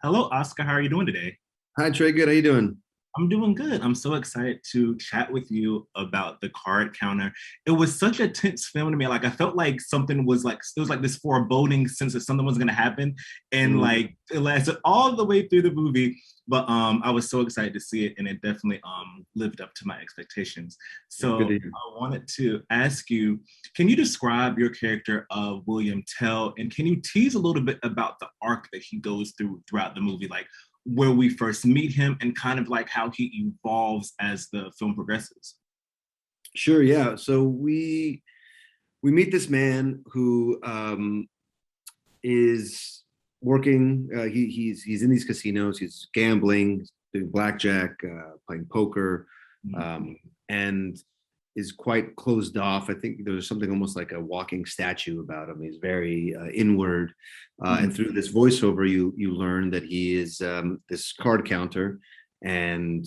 Hello, Oscar. How are you doing today? Hi Trey, good. How you doing? I'm doing good. I'm so excited to chat with you about the card counter. It was such a tense film to me. Like I felt like something was like it was like this foreboding sense that something was gonna happen. And Mm, like it lasted all the way through the movie. But I was so excited to see it and it definitely lived up to my expectations. good So to hear. I wanted to ask you, can you describe your character of William Tell and can you tease a little bit about the arc that he goes through throughout the movie? Like where we first meet him and kind of like how he evolves as the film progresses. Sure, yeah. So we meet this man who is working. He's in these casinos. He's gambling, doing blackjack, playing poker, Mhm. um, and is quite closed off. I think there's something almost like a walking statue about him. He's very inward, and Mhm. through this voiceover, you learn that he is this card counter, and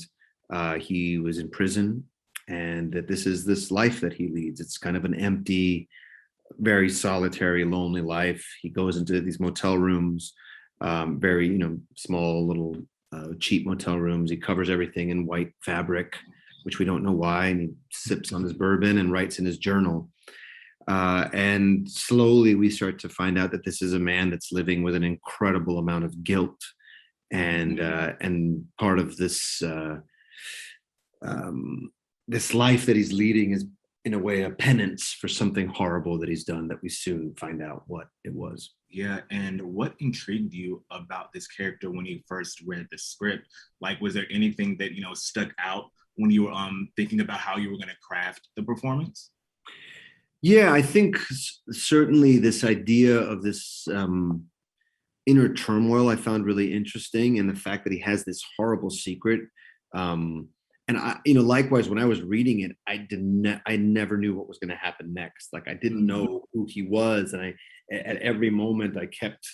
he was in prison, and that this is this life that he leads. It's kind of an empty, very solitary, lonely life. He goes into these motel rooms, very small little cheap motel rooms. He covers everything in white fabric, which we don't know why, and he sips on his bourbon and writes in his journal. And slowly we start to find out that this is a man that's living with an incredible amount of guilt, and part of um, this life that he's leading is in a way a penance for something horrible that he's done that we soon find out what it was. Yeah, and what intrigued you about this character when you first read the script? Like, was there anything that stuck out when you were thinking about how you were going to craft the performance? Yeah, I think certainly this idea of this inner turmoil I found really interesting, and the fact that he has this horrible secret. Um, and likewise, when I was reading it, I never knew what was going to happen next. Like I didn't Mhm. know who he was, and at every moment I kept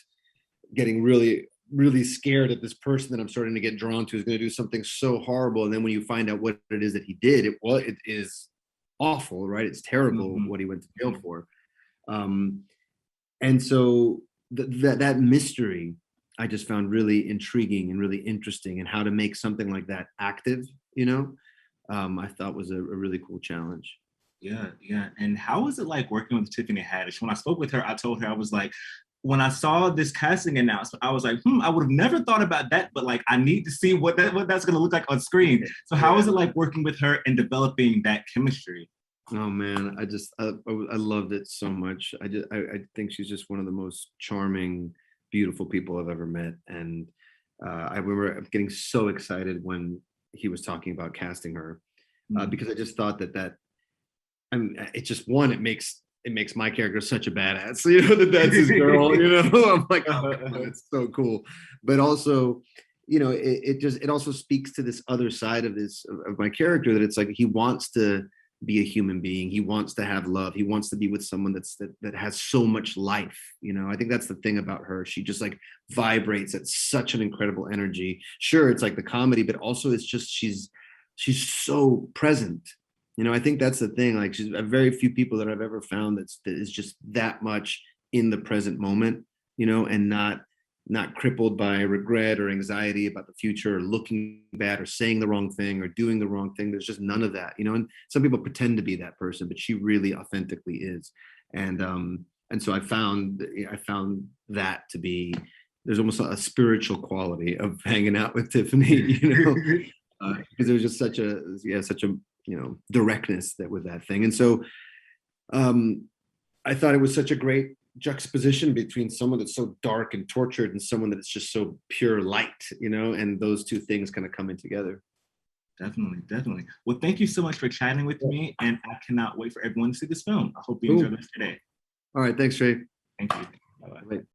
getting really, really scared at this person that I'm starting to get drawn to is going to do something so horrible. And then when you find out what it is that he did, it is awful, right? It's terrible Mhm. what he went to jail Mhm. for. Um, and so that mystery I just found really intriguing and really interesting, and how to make something like that active, I thought was a really cool challenge. Yeah, yeah. And how was it like working with Tiffany Haddish? When I spoke with her, I told her I was like, when I saw this casting announcement, I was like, I would have never thought about that, but like I need to see what that's gonna look like on screen. So how was Yeah. it like working with her and developing that chemistry? Oh man, I loved it so much. I think she's just one of the most charming, beautiful people I've ever met, and I remember getting so excited when he was talking about casting her, Mhm. because I just thought that I mean, it's just one. It makes my character such a badass. That's his girl. I'm like, oh come on, it's so cool. But also, it also speaks to this other side of of my character, that it's like he wants to be a human being. He wants to have love. He wants to be with someone that has so much life. I think that's the thing about her. She just like vibrates at such an incredible energy. Sure, it's like the comedy, but also it's just she's so present. I think that's the thing. Like she's very few people that I've ever found that is just that much in the present moment, and not crippled by regret or anxiety about the future, or looking bad, or saying the wrong thing, or doing the wrong thing. There's just none of that. And some people pretend to be that person, but she really authentically is. And so I found that to be, there's almost a spiritual quality of hanging out with Tiffany, because it was just such a directness that with that thing. And so um I thought it was such a great juxtaposition between someone that's so dark and tortured, and someone that's just so pure light, and those two things kind of coming together. Definitely, definitely. Well, thank you so much for chatting with me, and I cannot wait for everyone to see this film. I hope you enjoy Cool. the rest of your day. All right, thanks, Trey. Thank you. Bye bye. Bye.